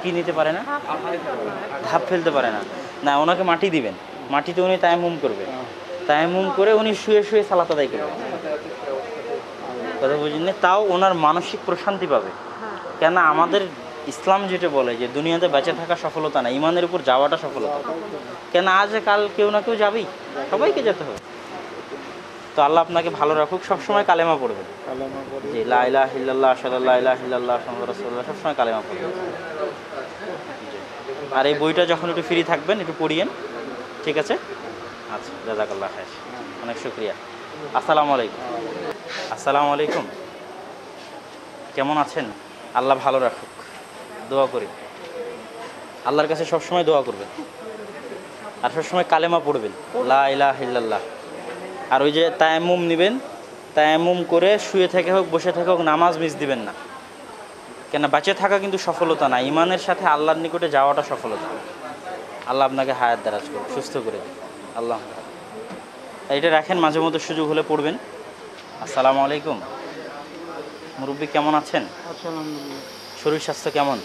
কি নিতে পারে না, ধাপ ফেলতে পারে না। না, ওনাকে মাটি দিবেন, মাটিতে উনি তায়াম্মুম করবে, তায়াম্মুম করে উনি শুয়ে শুয়ে সালাত আদায় করবেন। কথা বুঝলেন? তাও ওনার মানসিক প্রশান্তি পাবে। কেন আমাদের ইসলাম যেটা বলে যে দুনিয়াতে বেঁচে থাকা সফলতা না, ইমানের উপর যাওয়াটা সফলতা। কেন আজ কাল কেউ না কেউ যাবেই, সবাইকে যেতে হবে। তো আল্লাহ আপনাকে ভালো রাখুক, সবসময় কালেমা পড়বেন, জি লা ইলাহা ইল্লাল্লাহ আশহাদু আল্লা ইলাহা ইল্লাল্লাহ মুহাম্মাদুর রাসূলুল্লাহ, সবসময় কালেমা পড়বেন। আর এই বইটা যখন একটু ফ্রি থাকবেন একটু পড়িয়েন, ঠিক আছে? আচ্ছা, জাযাকাল্লাহ খাইর, অনেক শুকরিয়া। আসসালামু আলাইকুম। আসসালামু আলাইকুম, কেমন আছেন? আল্লাহ ভালো রাখুক, দোয়া করি। আল্লাহর কাছে সবসময় দোয়া করবেন আর সবসময় কালেমা পড়বেন, লা ইলাহা ইল্লাল্লাহ। আর ওই যে তায়াম্মুম নেবেন, তায়াম্মুম করে শুয়ে থেকে হোক বসে থেকে হোক নামাজ মিস দিবেন না। কেন বেঁচে থাকা কিন্তু সফলতা না, ইমানের সাথে আল্লাহর নিকটে যাওয়াটা সফলতা। আল্লাহ আপনাকে হায়াত দারাজ করুন, সুস্থ করে দিন। আল্লাহ এটা রাখেন, মাঝে মধ্যে সুযোগ হলে পড়বেন। আসসালামু আলাইকুম, মুরব্বী কেমন আছেন? শরীর স্বাস্থ্য কেমন?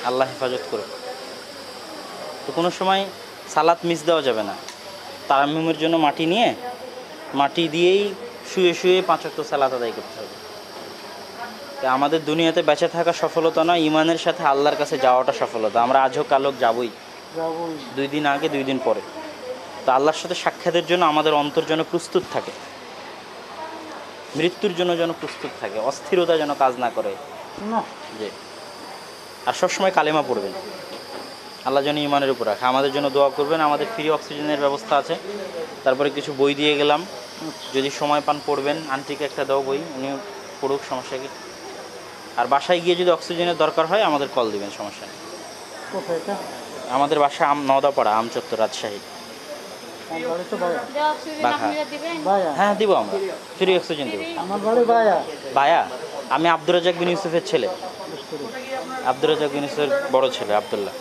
আল্লাহ হেফাজত করুন। তো কোনো সময় সালাত মিস দেওয়া যাবে না। তায়াম্মুমের জন্য মাটি নিয়ে মাটি দিয়েই শুয়ে শুয়ে 5 ওয়াক্ত সালাত আদায় করতে হবে। আমাদের দুনিয়াতে বেঁচে থাকা সফলতা নয়, ইমানের সাথে আল্লাহর কাছে যাওয়াটা সফলতা। আমরা আজ হোক কাল হোক যাবই, 2 দিন আগে 2 দিন পরে। তো আল্লাহর সাথে সাক্ষাতের জন্য আমাদের অন্তর যেন প্রস্তুত থাকে, মৃত্যুর জন্য যেন প্রস্তুত থাকে, অস্থিরতা যেন কাজ না করে। জি, আর সবসময় কালেমা পড়বেন। আল্লাহ যেন ইমানের উপর রাখে। আমাদের জন্য দোয়া করবেন। আমাদের ফ্রি অক্সিজেনের ব্যবস্থা আছে। তারপরে কিছু বই দিয়ে গেলাম, যদি সময় পান পড়বেন। আন্টিকে একটা দাও বই, উনি পড়ুক, সমস্যা কি। আর বাসায় গিয়ে যদি অক্সিজেনের দরকার হয় আমাদের কল দিবেন, সমস্যা নেই। আমাদের বাসা নওদাপাড়া, আমচত্বর, রাজশাহী। হ্যাঁ দিব, আমরা ফ্রি অক্সিজেন দিব। বায়া, আমি আব্দুর রাজ্জাক বিন ইউসুফের ছেলে, আব্দুর রাজ্জাক বিন ইউসুফের বড় ছেলে আব্দুল্লাহ।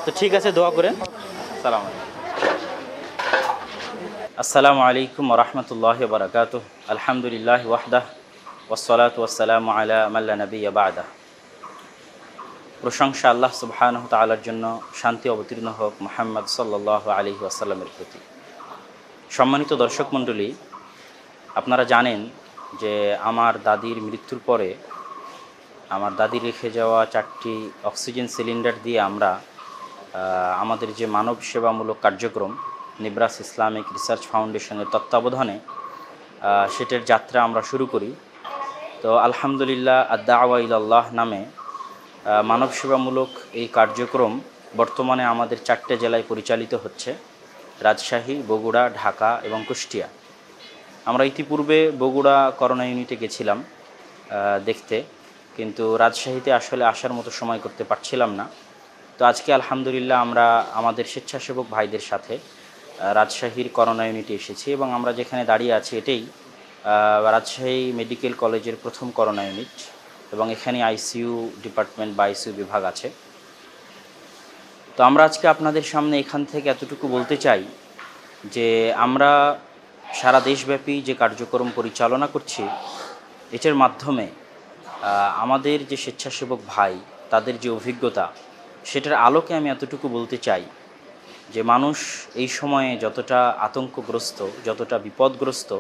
তো ঠিক আছে, দোয়া করেন। আসসালামু আলাইকুম। আসসালামু আলাইকুম ওয়া রাহমাতুল্লাহি ওয়া বারাকাতুহু। আলহামদুলিল্লাহি ওয়াহদাহ ওয়াসসালাতু ওয়াসসালামু আলা মান লা নাবিয়্যা বা'দা। প্রশংসা আল্লাহ সুবহানাহু ওয়া তাআলার জন্য, শান্তি অবতীর্ণ হোক মুহাম্মদ সাল্লাল্লাহু আলাইহি ওয়াসাল্লামের প্রতি। সম্মানিত দর্শক মণ্ডলী, আপনারা জানেন যে আমার দাদির মৃত্যুর পরে আমার দাদি রেখে যাওয়া 4টি অক্সিজেন সিলিন্ডার দিয়ে আমরা আমাদের যে মানব সেবামূলক কার্যক্রম নিব্রাস ইসলামিক রিসার্চ ফাউন্ডেশনের তত্ত্বাবধানে সেটার যাত্রা আমরা শুরু করি। তো আলহামদুলিল্লাহ, আদ-দাওয়া ইলাল্লাহ নামে মানব সেবামূলক এই কার্যক্রম বর্তমানে আমাদের 4টে জেলায় পরিচালিত হচ্ছে: রাজশাহী, বগুড়া, ঢাকা এবং কুষ্টিয়া। আমরা ইতিপূর্বে বগুড়া করোনা ইউনিটে গেছিলাম দেখতে, কিন্তু রাজশাহীতে আসলে আসার মতো সময় করতে পারছিলাম না। তো আজকে আলহামদুলিল্লাহ আমরা আমাদের স্বেচ্ছাসেবক ভাইদের সাথে রাজশাহীর করোনা ইউনিটে এসেছি এবং আমরা যেখানে দাঁড়িয়ে আছি এটাই রাজশাহী মেডিকেল কলেজের প্রথম করোনা ইউনিট এবং এখানে আইসিইউ ডিপার্টমেন্ট বা আইসিইউ বিভাগ আছে। তো আমরা আজকে আপনাদের সামনে এখান থেকে এতটুকু বলতে চাই যে আমরা সারা দেশব্যাপী যে কার্যক্রম পরিচালনা করছি, এটার মাধ্যমে আমাদের যে স্বেচ্ছাসেবক ভাই তাদের যে অভিজ্ঞতা, সেটার আলোকে আমি এতটুকু বলতে চাই যে মানুষ এই সময়ে যতটা আতঙ্কগ্রস্ত, যতটা বিপদগ্রস্ত,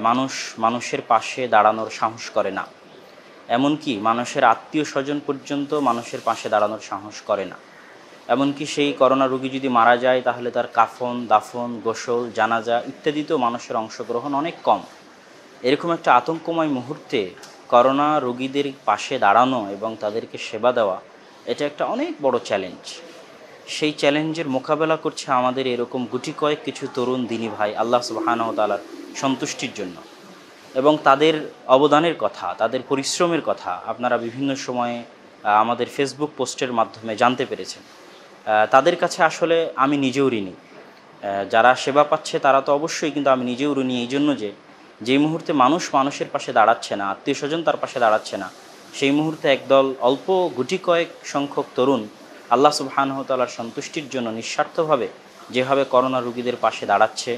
মানুষ মানুষের পাশে দাঁড়ানোর সাহস করে না। এমনকি মানুষের আত্মীয় স্বজন পর্যন্ত মানুষের পাশে দাঁড়ানোর সাহস করে না। এমনকি সেই করোনা রোগী যদি মারা যায় তাহলে তার কাফন, দাফন, গোসল, জানাজা ইত্যাদিতেও মানুষের অংশগ্রহণ অনেক কম। এরকম একটা আতঙ্কময় মুহূর্তে করোনা রোগীদের পাশে দাঁড়ানো এবং তাদেরকে সেবা দেওয়া, এটা একটা অনেক বড় চ্যালেঞ্জ। সেই চ্যালেঞ্জের মোকাবেলা করছে আমাদের এরকম গুটি কয়েক কিছু তরুণ দিনী ভাই আল্লাহ সুবহানাহু ওয়া তাআলার সন্তুষ্টির জন্য। এবং তাদের অবদানের কথা, তাদের পরিশ্রমের কথা আপনারা বিভিন্ন সময়ে আমাদের ফেসবুক পোস্টের মাধ্যমে জানতে পেরেছেন। তাদের কাছে আসলে আমি নিজেও ঋণী। যারা সেবা পাচ্ছে তারা তো অবশ্যই, কিন্তু আমি নিজেও ঋণী এই জন্য যে মুহূর্তে মানুষ মানুষের পাশে দাঁড়াচ্ছে না, আত্মীয় স্বজন তার পাশে দাঁড়াচ্ছে না, সেই মুহূর্তে একদল অল্প গুটি কয়েক সংখ্যক তরুণ আল্লাহ সুবহানাহু ওয়া তাআলার সন্তুষ্টির জন্য নিঃস্বার্থভাবে যেভাবে করোনা রোগীদের পাশে দাঁড়াচ্ছে,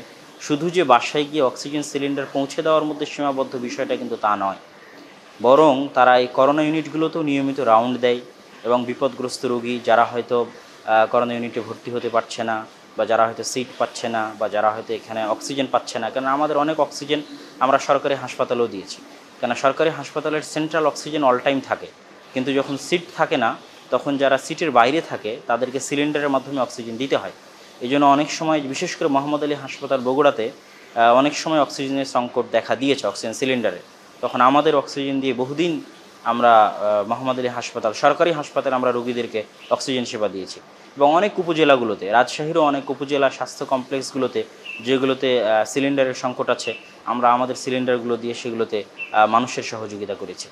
শুধু যে বাসায় গিয়ে অক্সিজেন সিলিন্ডার পৌঁছে দেওয়ার মধ্যে সীমাবদ্ধ বিষয়টা কিন্তু তা নয়। বরং তারা এই করোনা ইউনিটগুলোতেও নিয়মিত রাউন্ড দেয় এবং বিপদগ্রস্ত রোগী যারা হয়তো করোনা ইউনিটে ভর্তি হতে পারছে না, বা যারা হয়তো সিট পাচ্ছে না, বা যারা হয়তো এখানে অক্সিজেন পাচ্ছে না, কারণ আমাদের অনেক অক্সিজেন আমরা সরকারি হাসপাতালেও দিয়েছি, কেন সরকারি হাসপাতালের সেন্ট্রাল অক্সিজেন অল টাইম থাকে, কিন্তু যখন সিট থাকে না তখন যারা সিটের বাইরে থাকে তাদেরকে সিলিন্ডারের মাধ্যমে অক্সিজেন দিতে হয়। এই জন্য অনেক সময় বিশেষ করে মোহাম্মদ আলী হাসপাতাল বগুড়াতে অনেক সময় অক্সিজেনের সংকট দেখা দিয়েছে অক্সিজেন সিলিন্ডারে। তখন আমাদের অক্সিজেন দিয়ে বহুদিন আমরা মোহাম্মদ আলী হাসপাতাল সরকারি হাসপাতালে আমরা রোগীদেরকে অক্সিজেন সেবা দিয়েছি। এবং অনেক উপজেলাগুলোতে, রাজশাহীরও অনেক উপজেলা স্বাস্থ্য কমপ্লেক্সগুলোতে যেগুলোতে সিলিন্ডারের সংকট আছে, আমরা আমাদের সিলিন্ডারগুলো দিয়ে সেগুলোতে মানুষের সহযোগিতা করেছি।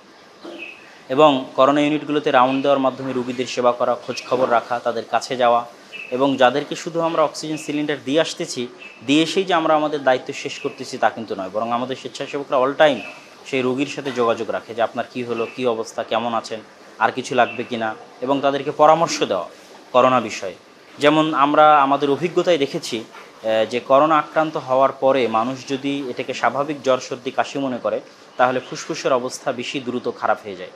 এবং করোনা ইউনিটগুলোতে রাউন্ড দেওয়ার মাধ্যমে রোগীদের সেবা করা, খোঁজখবর রাখা, তাদের কাছে যাওয়া, এবং যাদেরকে শুধু আমরা অক্সিজেন সিলিন্ডার দিয়ে আসতেছি, দিয়ে এসেই যে আমরা আমাদের দায়িত্ব শেষ করতেছি তা কিন্তু নয়, বরং আমাদের স্বেচ্ছাসেবকরা অল টাইম সেই রোগীর সাথে যোগাযোগ রাখে যে আপনার কী হলো, কী অবস্থা, কেমন আছেন, আর কিছু লাগবে কি না, এবং তাদেরকে পরামর্শ দেওয়া করোনা বিষয়ে। যেমন আমরা আমাদের অভিজ্ঞতায় দেখেছি যে করোনা আক্রান্ত হওয়ার পরে মানুষ যদি এটাকে স্বাভাবিক জ্বর সর্দি কাশি মনে করে তাহলে ফুসফুসের অবস্থা বেশি দ্রুত খারাপ হয়ে যায়,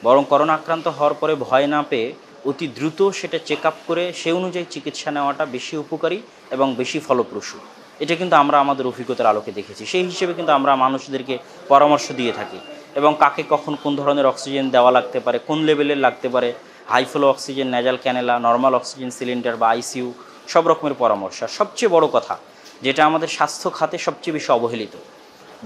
বরং করোনা আক্রান্ত হওয়ার পরে ভয় না পেয়ে অতি দ্রুত সেটা চেক আপ করে সে অনুযায়ী চিকিৎসা নেওয়াটা বেশি উপকারী এবং বেশি ফলপ্রসূ। এটা কিন্তু আমরা আমাদের অভিজ্ঞতার আলোকে দেখেছি। সেই হিসেবে কিন্তু আমরা মানুষদেরকে পরামর্শ দিয়ে থাকি, এবং কাকে কখন কোন ধরনের অক্সিজেন দেওয়া লাগতে পারে, কোন লেভেলের লাগতে পারে, high flow oxygen, nasal cannula, normal oxygen cylinder বা আইসিইউ, সব রকমের পরামর্শ। সবচেয়ে বড় কথা যেটা আমাদের স্বাস্থ্য খাতে সবচেয়ে বেশি অবহেলিত,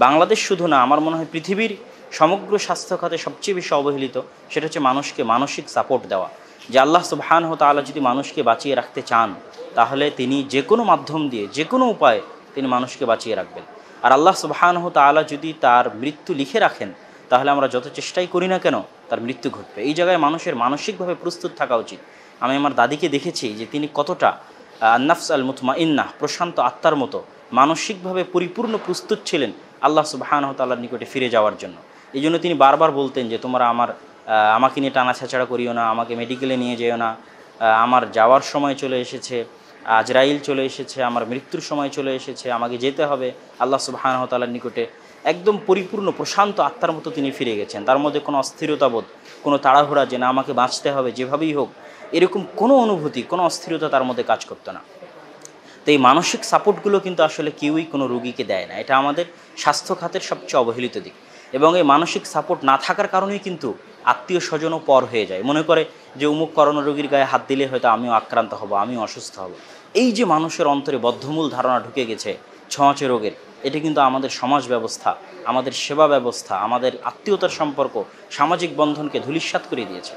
বাংলাদেশ শুধু না, আমার মনে হয় পৃথিবীর সমগ্র স্বাস্থ্য খাতে সবচেয়ে বেশি অবহেলিত, সেটা হচ্ছে মানুষকে মানসিক সাপোর্ট দেওয়া। যে আল্লাহ সুবহানাহু ওয়া তাআলা যদি মানুষকে বাঁচিয়ে রাখতে চান তাহলে তিনি যে কোনো মাধ্যম দিয়ে, যে কোনো উপায়ে তিনি মানুষকে বাঁচিয়ে রাখবেন। আর আল্লাহ সুবহানাহু ওয়া তাআলা যদি তার মৃত্যু লিখে রাখেন তাহলে আমরা যত চেষ্টাই করি না কেন তার মৃত্যু ঘটবে। এই জায়গায় মানুষের মানসিকভাবে প্রস্তুত থাকা উচিত। আমি আমার দাদিকে দেখেছি যে তিনি কতটা নাফস আল মুতমাইন্নাহ, প্রশান্ত আত্মার মতো মানসিকভাবে পরিপূর্ণ প্রস্তুত ছিলেন আল্লাহ সুবহানাহু ওয়া তাআলার নিকটে ফিরে যাওয়ার জন্য। এই জন্য তিনি বারবার বলতেন যে তোমরা আমাকে নিয়ে টানা ছাড়া করিও না, আমাকে মেডিকেলে নিয়ে যেও না, আমার যাওয়ার সময় চলে এসেছে, আজরাইল চলে এসেছে, আমার মৃত্যুর সময় চলে এসেছে, আমাকে যেতে হবে আল্লাহ সুবহানাহু ওয়া তাআলার নিকটে। একদম পরিপূর্ণ প্রশান্ত আত্মার মতো তিনি ফিরে গেছেন। তার মধ্যে কোনো অস্থিরতাবোধ, কোনো তাড়াহুড়া যে না আমাকে বাঁচতে হবে যেভাবেই হোক, এরকম কোনো অনুভূতি, কোনো অস্থিরতা তার মধ্যে কাজ করতো না। তো এই মানসিক সাপোর্টগুলো কিন্তু আসলে কেউই কোনো রোগীকে দেয় না। এটা আমাদের স্বাস্থ্য খাতের সবচেয়ে অবহেলিত দিক। এবং এই মানসিক সাপোর্ট না থাকার কারণেই কিন্তু আত্মীয় স্বজনও পর হয়ে যায়, মনে করে যে অমুক করোনা রোগীর গায়ে হাত দিলে হয়তো আমিও আক্রান্ত হব, আমিও অসুস্থ হব। এই যে মানুষের অন্তরে বদ্ধমূল ধারণা ঢুকে গেছে ছোঁয়াচে রোগের, এটা কিন্তু আমাদের সমাজ ব্যবস্থা, আমাদের সেবা ব্যবস্থা, আমাদের আত্মীয়তার সম্পর্ক, সামাজিক বন্ধনকে ধূলিসাৎ করে দিয়েছে।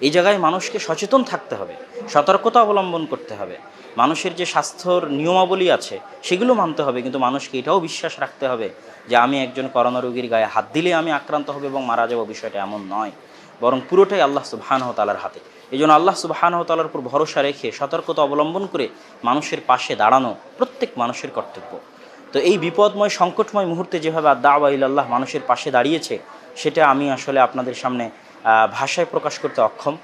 এই জায়গায় মানুষকে সচেতন থাকতে হবে, সতর্কতা অবলম্বন করতে হবে। মানুষের যে স্বাস্থ্যর নিয়মাবলী আছে সেগুলো মানতে হবে, কিন্তু মানুষকে এটাও বিশ্বাস রাখতে হবে যে আমি একজন করোনা রোগীর গায়ে হাত দিলে আমি আক্রান্ত হবে এবং মারা যাব, বিষয়টা এমন নয়, বরং পুরোটাই আল্লাহ সুবহানাহু ওয়া তাআলার হাতে। এই জন্য আল্লাহ সুবহানাহু ওয়া তাআলার উপর ভরসা রেখে সতর্কতা অবলম্বন করে মানুষের পাশে দাঁড়ানো প্রত্যেক মানুষের কর্তব্য। তো এই বিপদময় সংকটময় মুহূর্তে যেভাবে দাওয়া ইলাল্লাহ মানুষের পাশে দাঁড়িয়েছে সেটা আমি আসলে আপনাদের সামনে ভাষায় প্রকাশ করতে অক্ষম।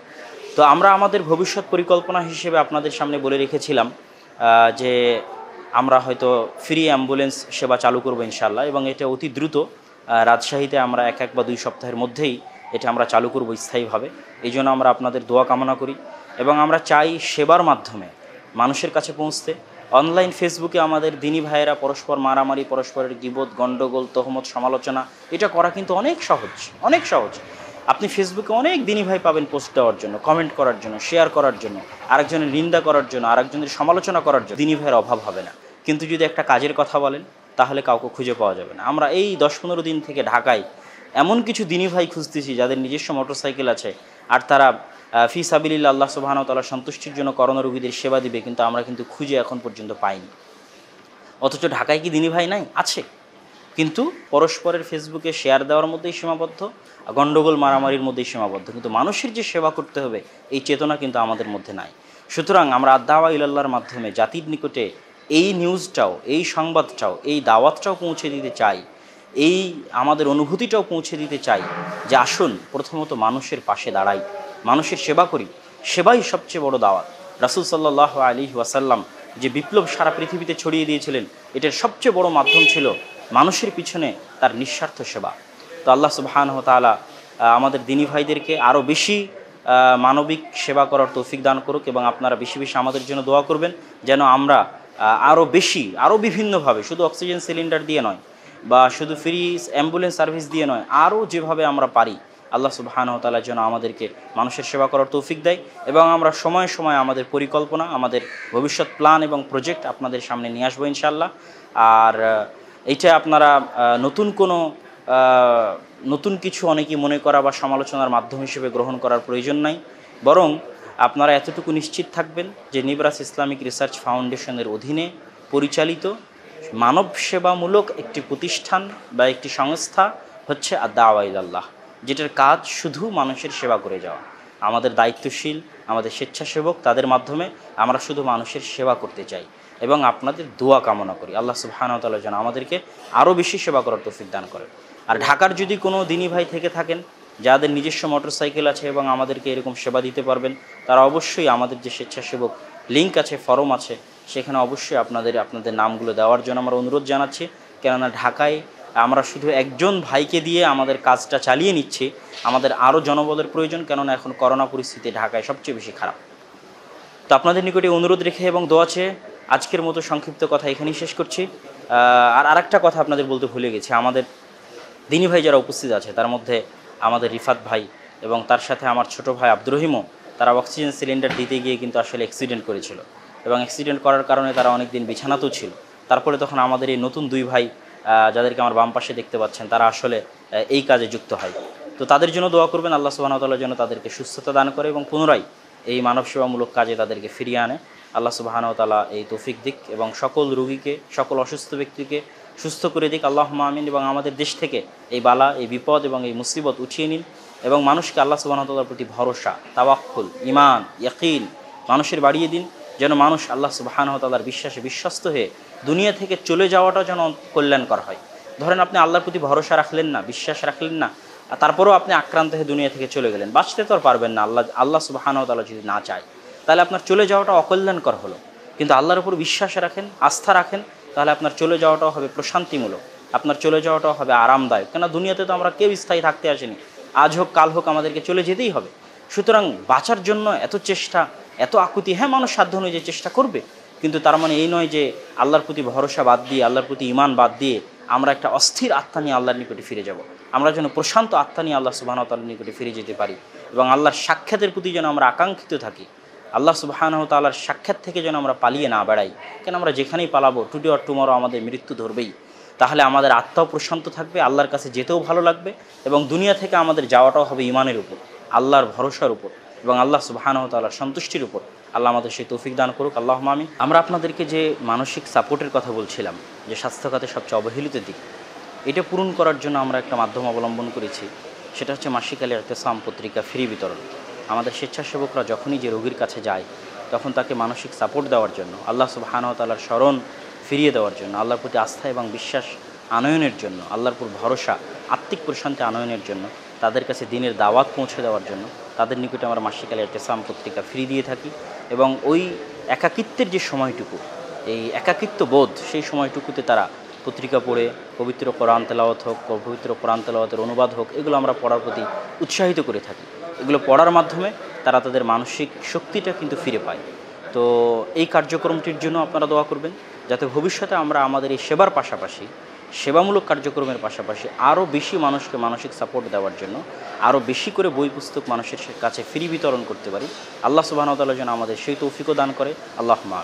তো আমরা আমাদের ভবিষ্যৎ পরিকল্পনা হিসেবে আপনাদের সামনে বলে রেখেছিলাম যে আমরা হয়তো ফ্রি অ্যাম্বুলেন্স সেবা চালু করবো ইনশাআল্লাহ, এবং এটা অতি দ্রুত রাজশাহীতে আমরা 1 বা 2 সপ্তাহের মধ্যেই এটা আমরা চালু করব স্থায়ীভাবে। এই জন্য আমরা আপনাদের দোয়া কামনা করি, এবং আমরা চাই সেবার মাধ্যমে মানুষের কাছে পৌঁছতে। অনলাইন ফেসবুকে আমাদের দিনী ভাইয়েরা পরস্পর মারামারি, পরস্পরের গীবত, গণ্ডগোল, তহমত, সমালোচনা, এটা করা কিন্তু অনেক সহজ, অনেক সহজ। আপনি ফেসবুকে অনেক দিনী ভাই পাবেন পোস্ট দেওয়ার জন্য, কমেন্ট করার জন্য, শেয়ার করার জন্য, আরেকজনের নিন্দা করার জন্য, আরেকজনের সমালোচনা করার জন্য। দিনী ভাইয়ের অভাব হবে না, কিন্তু যদি একটা কাজের কথা বলেন তাহলে কাউকে খুঁজে পাওয়া যাবে না। আমরা এই 10-15 দিন থেকে ঢাকায় এমন কিছু দিনী ভাই খুঁজতেছি যাদের নিজস্ব মোটরসাইকেল আছে, আর তারা ফি সাবিলিল্লাহ আল্লাহ সুবহানাহু ওয়া তাআলার সন্তুষ্টির জন্য করোনা রোগীদের সেবা দিবে, কিন্তু আমরা কিন্তু খুঁজে এখন পর্যন্ত পাইনি। অথচ ঢাকায় কি দিনী ভাই নাই? আছে, কিন্তু পরস্পরের ফেসবুকে শেয়ার দেওয়ার মধ্যেই সীমাবদ্ধ, গণ্ডগোল মারামারির মধ্যেই সীমাবদ্ধ, কিন্তু মানুষের যে সেবা করতে হবে এই চেতনা কিন্তু আমাদের মধ্যে নাই। সুতরাং আমরা দাওয়া ইলাল্লাহর মাধ্যমে জাতির নিকটে এই নিউজটাও, এই সংবাদটাও, এই দাওয়াতটাও পৌঁছে দিতে চাই, এই আমাদের অনুভূতিটাও পৌঁছে দিতে চাই যে আসুন প্রথমত মানুষের পাশে দাঁড়াই, মানুষের সেবা করি। সেবাই সবচেয়ে বড় দাওয়াত। রাসূল সাল্লাল্লাহু আলাইহি ওয়াসাল্লাম যে বিপ্লব সারা পৃথিবীতে ছড়িয়ে দিয়েছিলেন, এটার সবচেয়ে বড় মাধ্যম ছিল মানুষের পিছনে তার নিঃস্বার্থ সেবা। তো আল্লাহ সুবহানাহু ওয়া তাআলা আমাদের দিনী ভাইদেরকে আরও বেশি মানবিক সেবা করার তৌফিক দান করুক, এবং আপনারা বেশি বেশি আমাদের জন্য দোয়া করবেন যেন আমরা আরও বিভিন্নভাবে, শুধু অক্সিজেন সিলিন্ডার দিয়ে নয় বা শুধু ফ্রি অ্যাম্বুলেন্স সার্ভিস দিয়ে নয়, আরও যেভাবে আমরা পারি আল্লাহ সুবহানাহু ওয়া তাআলা যেন আমাদেরকে মানুষের সেবা করার তৌফিক দেয়, এবং আমরা সময়ে সময়ে আমাদের পরিকল্পনা, আমাদের ভবিষ্যৎ প্ল্যান এবং প্রজেক্ট আপনাদের সামনে নিয়ে আসবো ইনশাআল্লাহ। আর এইটা আপনারা নতুন কিছু অনেকেই মনে করা বা সমালোচনার মাধ্যম হিসেবে গ্রহণ করার প্রয়োজন নাই, বরং আপনারা এতটুকু নিশ্চিত থাকবেন যে নিবরাস ইসলামিক রিসার্চ ফাউন্ডেশনের অধীনে পরিচালিত মানব সেবামূলক একটি প্রতিষ্ঠান বা একটি সংস্থা হচ্ছে আদ-দাওয়া ইলাল্লাহ, যেটার কাজ শুধু মানুষের সেবা করে যাওয়া। আমাদের দায়িত্বশীল, আমাদের স্বেচ্ছাসেবক, তাদের মাধ্যমে আমরা শুধু মানুষের সেবা করতে চাই এবং আপনাদের দোয়া কামনা করি আল্লাহ সুবহানাহু ওয়া তাআলা যেন আমাদেরকে আরও বেশি সেবা করার তৌফিক দান করেন। আর ঢাকার যদি কোনো দিনী ভাই থেকে থাকেন যাদের নিজস্ব মোটরসাইকেল আছে এবং আমাদেরকে এরকম সেবা দিতে পারবেন, তারা অবশ্যই আমাদের যে স্বেচ্ছাসেবক লিঙ্ক আছে, ফরম আছে, সেখানে অবশ্যই আপনাদের নামগুলো দেওয়ার জন্য আমরা অনুরোধ জানাচ্ছি। কেননা ঢাকায় আমরা শুধু একজন ভাইকে দিয়ে আমাদের কাজটা চালিয়ে নিচ্ছি, আমাদের আরও জনবলের প্রয়োজন, কেননা এখন করোনা পরিস্থিতি ঢাকায় সবচেয়ে বেশি খারাপ। তো আপনাদের নিকটে অনুরোধ রেখে এবং দোয়া চেয়ে আজকের মতো সংক্ষিপ্ত কথা এখানেই শেষ করছি। আর আরেকটা কথা আপনাদের বলতে ভুলে গেছি, আমাদের দিনী ভাই যারা উপস্থিত আছে তার মধ্যে আমাদের রিফাত ভাই এবং তার সাথে আমার ছোট ভাই আব্দুর রহিমও, তারা অক্সিজেন সিলিন্ডার দিতে গিয়ে কিন্তু আসলে অ্যাক্সিডেন্ট করেছিল, এবং অ্যাক্সিডেন্ট করার কারণে তারা অনেক দিন বিছানাতেও ছিল। তারপরে তখন আমাদের এই নতুন দুই ভাই যাদেরকে আমার বাম পাশে দেখতে পাচ্ছেন, তারা আসলে এই কাজে যুক্ত হয়। তো তাদের জন্য দোয়া করবেন, আল্লাহ সুবহানাহু ওয়া তাআলা যেন তাদেরকে সুস্থতা দান করে এবং পুনরায় এই মানব সেবামূলক কাজে তাদেরকে ফিরিয়ে আনে। আল্লাহ সুবহানাহু ওয়া তাআলা এই তৌফিক দিক এবং সকল রোগীকে, সকল অসুস্থ ব্যক্তিকে সুস্থ করে দিক, আল্লাহুম্মা আমিন। এবং আমাদের দেশ থেকে এই বালা, এই বিপদ এবং এই মুসিবত উঠিয়ে নিন, এবং মানুষকে আল্লাহ সুবহানাহু ওয়া তাআলার প্রতি ভরসা, তাওয়াক্কুল, ঈমান, ইয়াকিন মানুষের বাড়িয়ে দিন, যেন মানুষ আল্লাহ সুবহানাহু ওয়া তাআলার বিশ্বাসে বিশ্বস্ত হয়ে দুনিয়া থেকে চলে যাওয়াটা যেন কল্যাণকর হয়। ধরেন আপনি আল্লাহর প্রতি ভরসা রাখলেন না, বিশ্বাস রাখলেন না, তারপরেও আপনি আক্রান্ত হয়ে দুনিয়া থেকে চলে গেলেন, বাঁচতে তো আর পারবেন না। আল্লাহ সুবহানাহু ওয়া তাআলা যদি না চায়, তাহলে আপনার চলে যাওয়াটা অকল্যাণকর হলো। কিন্তু আল্লাহর উপর বিশ্বাস রাখেন, আস্থা রাখেন, তাহলে আপনার চলে যাওয়াটাও হবে প্রশান্তিমূলক, আপনার চলে যাওয়াটাও হবে আরামদায়ক। কেন দুনিয়াতে তো আমরা কেউ স্থায়ী থাকতে আসিনি, আজ হোক কাল হোক আমাদেরকে চলে যেতেই হবে। সুতরাং বাঁচার জন্য এত চেষ্টা, এত আকুতি, হ্যাঁ মানুষ সাধ্য অনুযায়ী চেষ্টা করবে, কিন্তু তার মানে এই নয় যে আল্লাহর প্রতি ভরসা বাদ দিয়ে, আল্লাহর প্রতি ঈমান বাদ দিয়ে আমরা একটা অস্থির আত্মা নিয়ে আল্লাহর নিকটে ফিরে যাব। আমরা যেন প্রশান্ত আত্মা নিয়ে আল্লাহ সুবহানাহু ওয়া তাআলার নিকটে ফিরে যেতে পারি, এবং আল্লাহর সাক্ষাতের প্রতি যেন আমরা আকাঙ্ক্ষিত থাকি। আল্লাহ সুবহানাহু ওয়া তাআলার সাক্ষাৎ থেকে যেন আমরা পালিয়ে না বেড়াই। কেন আমরা যেখানেই পালাবো, টুডে অর টুমরো আমাদের মৃত্যু ধরবেই। তাহলে আমাদের আত্মাও প্রশান্ত থাকবে, আল্লাহর কাছে যেতেও ভালো লাগবে, এবং দুনিয়া থেকে আমাদের যাওয়াটাও হবে ঈমানের উপর, আল্লাহর ভরসার উপর এবং আল্লাহ সুবহানাহু ওয়া তাআলার সন্তুষ্টির উপর। আল্লাহ আমাদের সেই তৌফিক দান করুক, আল্লাহুম্মা আমিন। আমরা আপনাদেরকে যে মানসিক সাপোর্টের কথা বলছিলাম, যে স্বাস্থ্য খাতে সবচেয়ে অবহেলিত দিক, এটা পূরণ করার জন্য আমরা একটা মাধ্যম অবলম্বন করেছি, সেটা হচ্ছে মাসিক আল ইতিসাম পত্রিকা ফ্রি বিতরণ। আমাদের স্বেচ্ছাসেবকরা যখনই যে রোগীর কাছে যায়, তখন তাকে মানসিক সাপোর্ট দেওয়ার জন্য, আল্লাহ সুবহানাহু ওয়া তাআলার স্মরণ ফিরিয়ে দেওয়ার জন্য, আল্লাহর প্রতি আস্থা এবং বিশ্বাস আনয়নের জন্য, আল্লাহর উপর ভরসা, আত্মিক প্রশান্তি আনয়নের জন্য, তাদের কাছে দিনের দাওয়াত পৌঁছে দেওয়ার জন্য তাদের নিকটে আমরা মাসিক আল ইতিসাম পত্রিকা ফ্রি দিয়ে থাকি। এবং ওই একাকিত্বের যে সময়টুকু, এই একাকিত্ব বোধ, সেই সময়টুকুতে তারা পত্রিকা পড়ে পবিত্র কোরআন তেলাওয়াত হোক, পবিত্র কোরআন তেলাওয়াতের অনুবাদ হোক, এগুলো আমরা পড়ার প্রতি উৎসাহিত করে থাকি। এগুলো পড়ার মাধ্যমে তারা তাদের মানসিক শক্তিটা কিন্তু ফিরে পায়। তো এই কার্যক্রমটির জন্য আপনারা দোয়া করবেন, যাতে ভবিষ্যতে আমরা আমাদের এই সেবার পাশাপাশি, সেবামূলক কার্যক্রমের পাশাপাশি আরও বেশি মানুষকে মানসিক সাপোর্ট দেওয়ার জন্য আরও বেশি করে বই পুস্তক মানুষের কাছে ফ্রি বিতরণ করতে পারি। আল্লাহ সুবহানাহু ওয়া তাআলা যেন আমাদের সেই তৌফিকও দান করে। আল্লাহুম্মা আমিন।